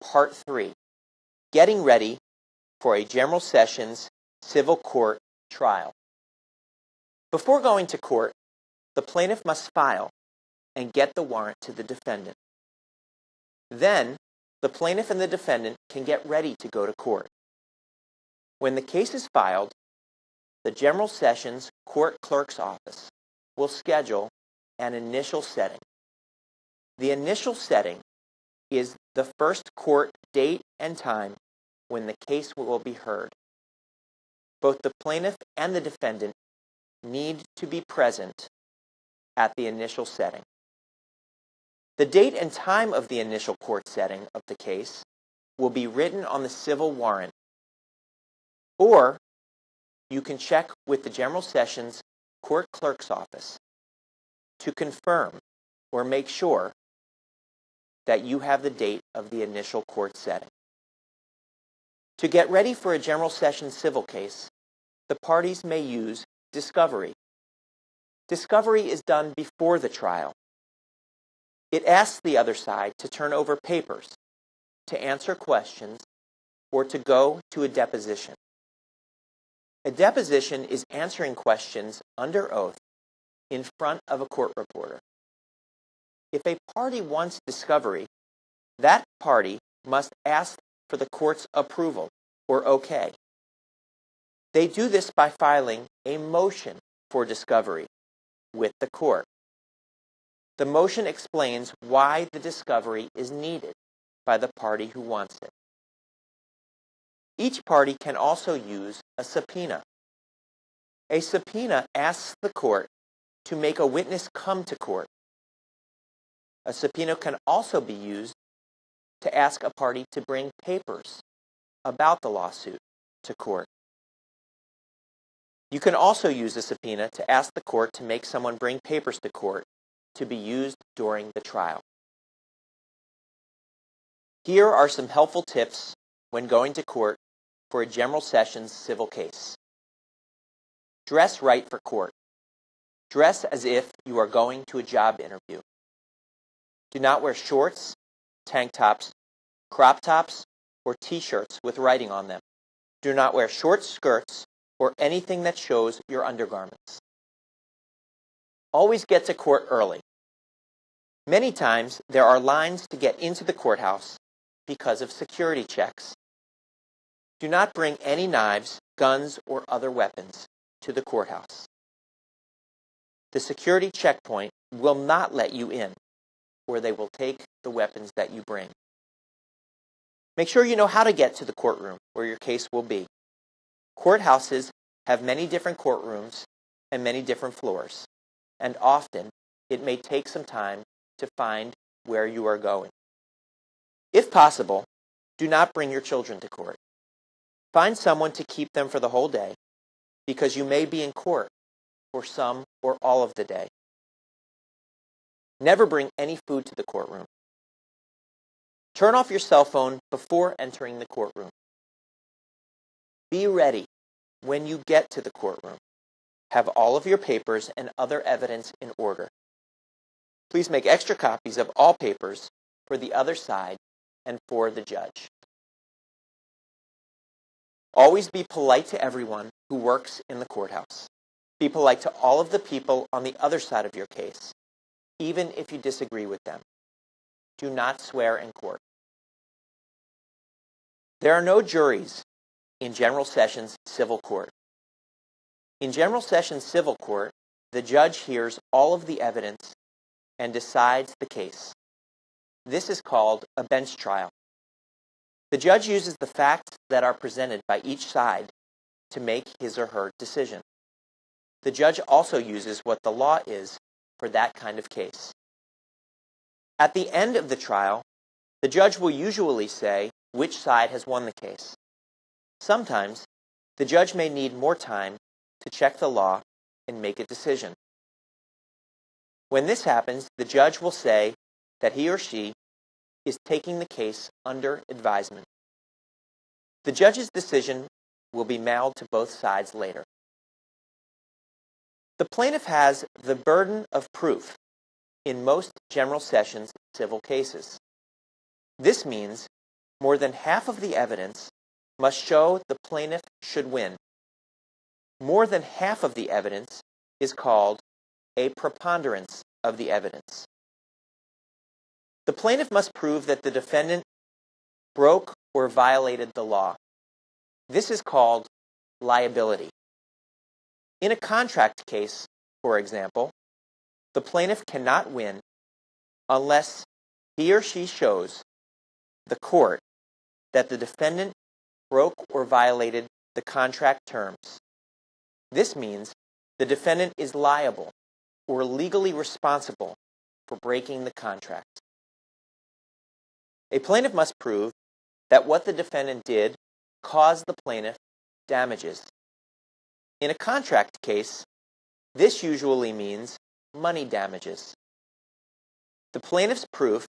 Part 3, Getting Ready for a General Sessions Civil Court Trial. Before going to court, the plaintiff must file and get the warrant to the defendant. Then, the plaintiff and the defendant can get ready to go to court. When the case is filed, the General Sessions Court Clerk's Office will schedule an initial setting. The initial setting is the first court date and time when the case will be heard. Both the plaintiff and the defendant need to be present at the initial setting. The date and time of the initial court setting of the case will be written on the civil warrant, or you can check with the General Sessions Court Clerk's Office to confirm or make sure that you have the date of the initial court setting. To get ready for a General Sessions civil case, the parties may use discovery. Discovery is done before the trial. It asks the other side to turn over papers, to answer questions, or to go to a deposition. A deposition is answering questions under oath in front of a court reporter. If a party wants discovery, that party must ask for the court's approval or okay. They do this by filing a motion for discovery with the court. The motion explains why the discovery is needed by the party who wants it. Each party can also use a subpoena. A subpoena asks the court to make a witness come to court. A subpoena can also be used to ask a party to bring papers about the lawsuit to court. You can also use a subpoena to ask the court to make someone bring papers to court to be used during the trial. Here are some helpful tips when going to court for a General Sessions civil case. Dress right for court. Dress as if you are going to a job interview. Do not wear shorts, tank tops, crop tops, or t-shirts with writing on them. Do not wear short skirts or anything that shows your undergarments. Always get to court early. Many times there are lines to get into the courthouse because of security checks. Do not bring any knives, guns, or other weapons to the courthouse. The security checkpoint will not let you in, or they will take the weapons that you bring. Make sure you know how to get to the courtroom where your case will be. Courthouses have many different courtrooms and many different floors, and often it may take some time to find where you are going. If possible, do not bring your children to court. Find someone to keep them for the whole day, because you may be in court for some or all of the day. Never bring any food to the courtroom. Turn off your cell phone before entering the courtroom. Be ready when you get to the courtroom. Have all of your papers and other evidence in order. Please make extra copies of all papers for the other side and for the judge. Always be polite to everyone who works in the courthouse. Be polite to all of the people on the other side of your case, even if you disagree with them. Do not swear in court. There are no juries in General Sessions civil court. In General Sessions civil court, the judge hears all of the evidence and decides the case. This is called a bench trial. The judge uses the facts that are presented by each side to make his or her decision. The judge also uses what the law is for that kind of case. At the end of the trial, the judge will usually say which side has won the case. Sometimes, the judge may need more time to check the law and make a decision. When this happens, the judge will say that he or she is taking the case under advisement. The judge's decision will be mailed to both sides later. The plaintiff has the burden of proof in most General Sessions civil cases. This means more than half of the evidence must show the plaintiff should win. More than half of the evidence is called a preponderance of the evidence. The plaintiff must prove that the defendant broke or violated the law. This is called liability. In a contract case, for example, the plaintiff cannot win unless he or she shows the court that the defendant broke or violated the contract terms. This means the defendant is liable or legally responsible for breaking the contract. A plaintiff must prove that what the defendant did caused the plaintiff damages. In a contract case, this usually means money damages. The plaintiff's proof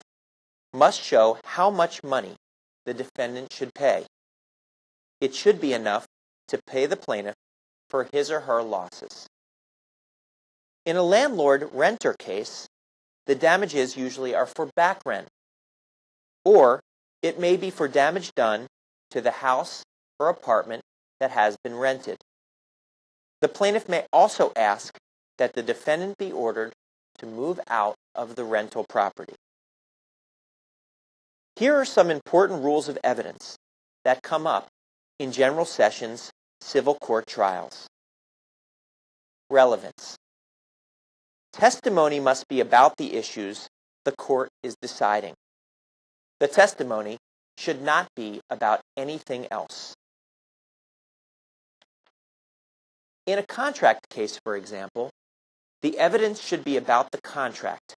must show how much money the defendant should pay. It should be enough to pay the plaintiff for his or her losses. In a landlord-renter case, the damages usually are for back rent, or it may be for damage done to the house or apartment that has been rented. The plaintiff may also ask that the defendant be ordered to move out of the rental property. Here are some important rules of evidence that come up in General Sessions civil court trials. Relevance. Testimony must be about the issues the court is deciding. The testimony should not be about anything else. In a contract case, for example, the evidence should be about the contract,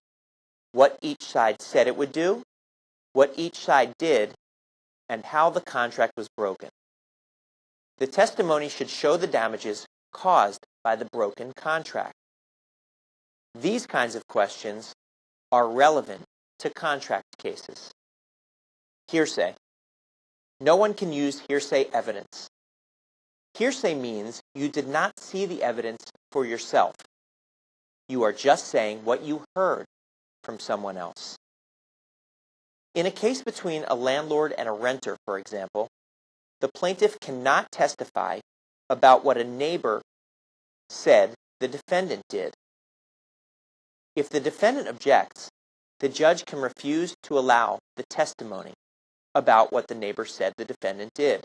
what each side said it would do, what each side did, and how the contract was broken. The testimony should show the damages caused by the broken contract. These kinds of questions are relevant to contract cases. Hearsay. No one can use hearsay evidence. Hearsay means you did not see the evidence for yourself. You are just saying what you heard from someone else. In a case between a landlord and a renter, for example, the plaintiff cannot testify about what a neighbor said the defendant did. If the defendant objects, the judge can refuse to allow the testimony about what the neighbor said the defendant did.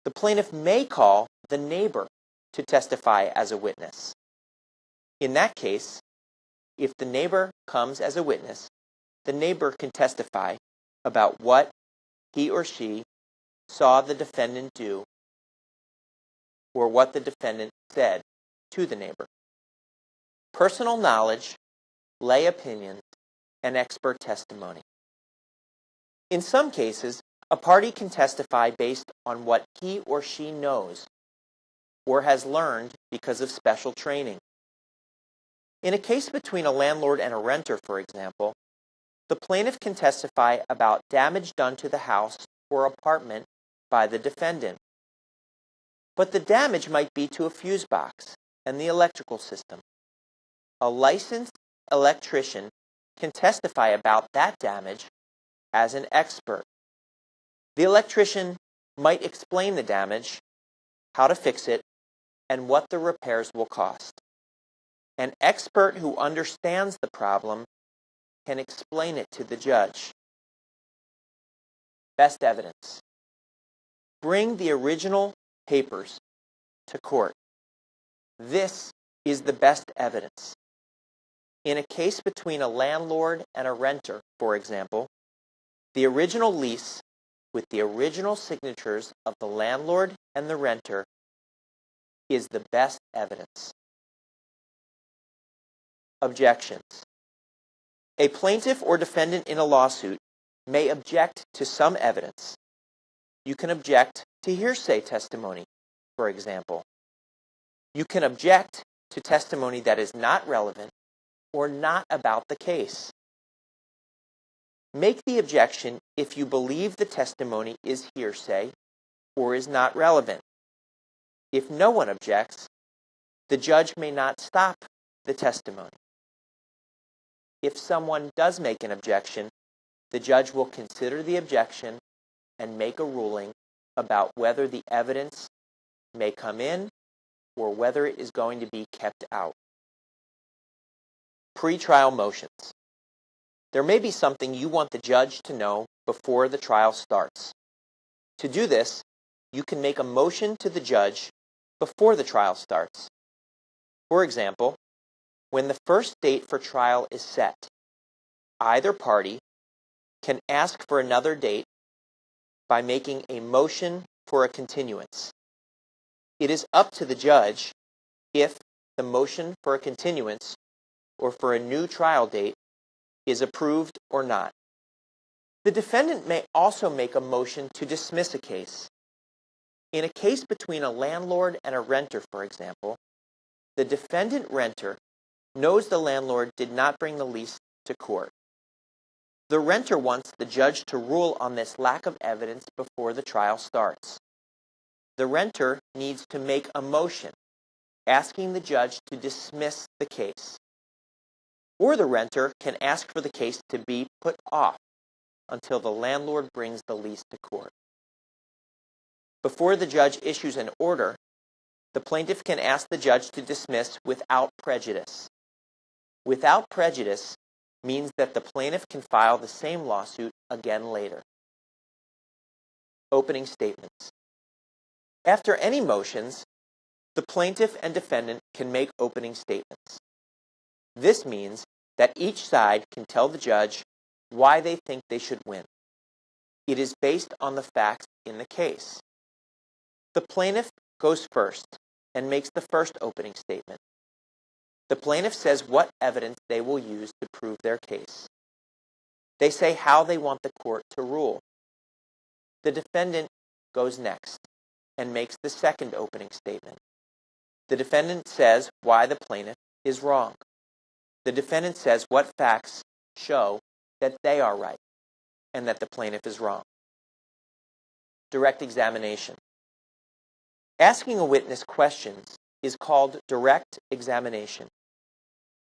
The plaintiff may call the neighbor to testify as a witness. In that case, if the neighbor comes as a witness, the neighbor can testify about what he or she saw the defendant do or what the defendant said to the neighbor. Personal knowledge, lay opinions, and expert testimony. In some cases, a party can testify based on what he or she knows or has learned because of special training. In a case between a landlord and a renter, for example, the plaintiff can testify about damage done to the house or apartment by the defendant. But the damage might be to a fuse box and the electrical system. A licensed electrician can testify about that damage as an expert. The electrician might explain the damage, how to fix it, and what the repairs will cost. An expert who understands the problem can explain it to the judge. Best evidence. Bring the original papers to court. This is the best evidence. In a case between a landlord and a renter, for example, the original lease with the original signatures of the landlord and the renter is the best evidence. Objections. A plaintiff or defendant in a lawsuit may object to some evidence. You can object to hearsay testimony, for example. You can object to testimony that is not relevant or not about the case. Make the objection if you believe the testimony is hearsay or is not relevant. If no one objects, the judge may not stop the testimony. If someone does make an objection, the judge will consider the objection and make a ruling about whether the evidence may come in or whether it is going to be kept out. Pre-trial motions. There may be something you want the judge to know before the trial starts. To do this, you can make a motion to the judge before the trial starts. For example, when the first date for trial is set, either party can ask for another date by making a motion for a continuance. It is up to the judge if the motion for a continuance or for a new trial date is approved or not. The defendant may also make a motion to dismiss a case. In a case between a landlord and a renter, for example, the defendant-renter knows the landlord did not bring the lease to court. The renter wants the judge to rule on this lack of evidence before the trial starts. The renter needs to make a motion asking the judge to dismiss the case. Or the renter can ask for the case to be put off until the landlord brings the lease to court. Before the judge issues an order, the plaintiff can ask the judge to dismiss without prejudice. Without prejudice means that the plaintiff can file the same lawsuit again later. Opening statements. After any motions, the plaintiff and defendant can make opening statements. This means that each side can tell the judge why they think they should win. It is based on the facts in the case. The plaintiff goes first and makes the first opening statement. The plaintiff says what evidence they will use to prove their case. They say how they want the court to rule. The defendant goes next and makes the second opening statement. The defendant says why the plaintiff is wrong. The defendant says what facts show that they are right and that the plaintiff is wrong. Direct examination. Asking a witness questions is called direct examination.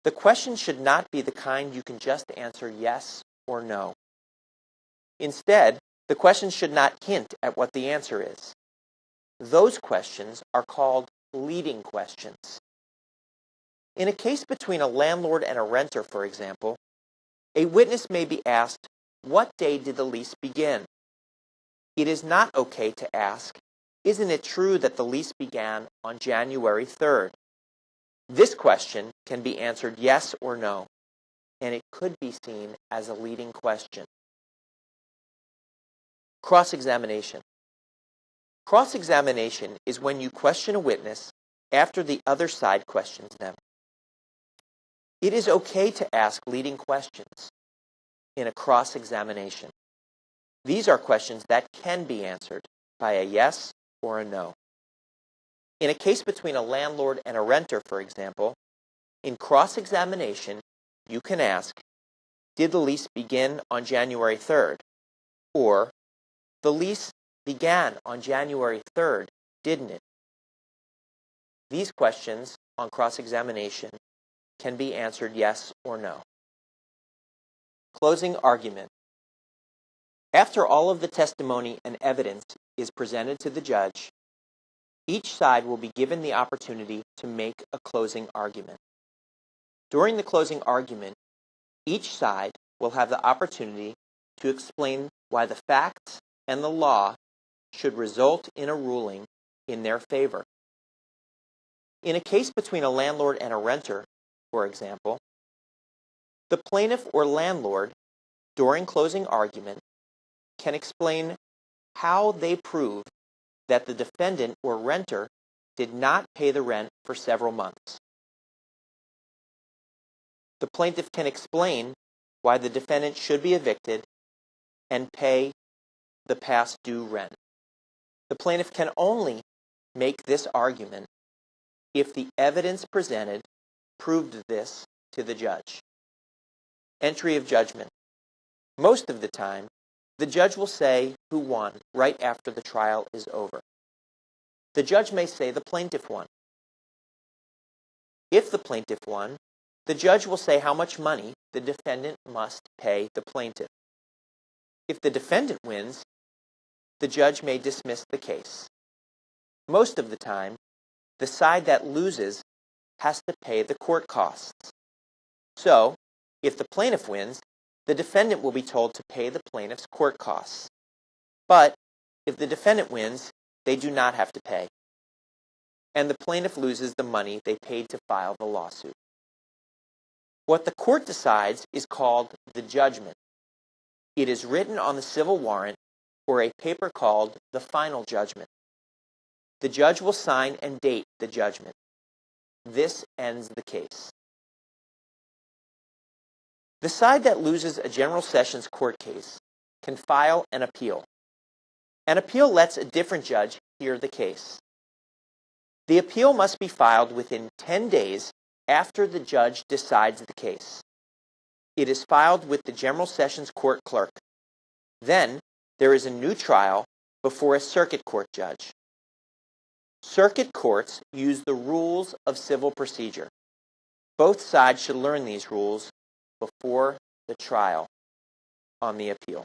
The question should not be the kind you can just answer yes or no. Instead, the question should not hint at what the answer is. Those questions are called leading questions. In a case between a landlord and a renter, for example, a witness may be asked, what day did the lease begin? It is not okay to ask, isn't it true that the lease began on January 3rd? This question can be answered yes or no, and it could be seen as a leading question. Cross-examination. Cross-examination is when you question a witness after the other side questions them. It is okay to ask leading questions in a cross-examination. These are questions that can be answered by a yes or a no. In a case between a landlord and a renter, for example, in cross-examination, you can ask, did the lease begin on January 3rd? Or, the lease began on January 3rd, didn't it? These questions on cross-examination can be answered yes or no. Closing argument. After all of the testimony and evidence is presented to the judge, each side will be given the opportunity to make a closing argument. During the closing argument, each side will have the opportunity to explain why the facts and the law should result in a ruling in their favor. In a case between a landlord and a renter, for example, the plaintiff or landlord, during closing argument, can explain how they prove that the defendant or renter did not pay the rent for several months. The plaintiff can explain why the defendant should be evicted and pay the past due rent. The plaintiff can only make this argument if the evidence presented proved this to the judge. Entry of judgment. Most of the time, the judge will say who won right after the trial is over. The judge may say the plaintiff won. If the plaintiff won, the judge will say how much money the defendant must pay the plaintiff. If the defendant wins, the judge may dismiss the case. Most of the time, the side that loses has to pay the court costs. So, if the plaintiff wins, the defendant will be told to pay the plaintiff's court costs. But if the defendant wins, they do not have to pay, and the plaintiff loses the money they paid to file the lawsuit. What the court decides is called the judgment. It is written on the civil warrant or a paper called the final judgment. The judge will sign and date the judgment. This ends the case. The side that loses a General Sessions court case can file an appeal. An appeal lets a different judge hear the case. The appeal must be filed within 10 days after the judge decides the case. It is filed with the General Sessions Court clerk. Then, there is a new trial before a circuit court judge. Circuit courts use the rules of civil procedure. Both sides should learn these rules before the trial on the appeal.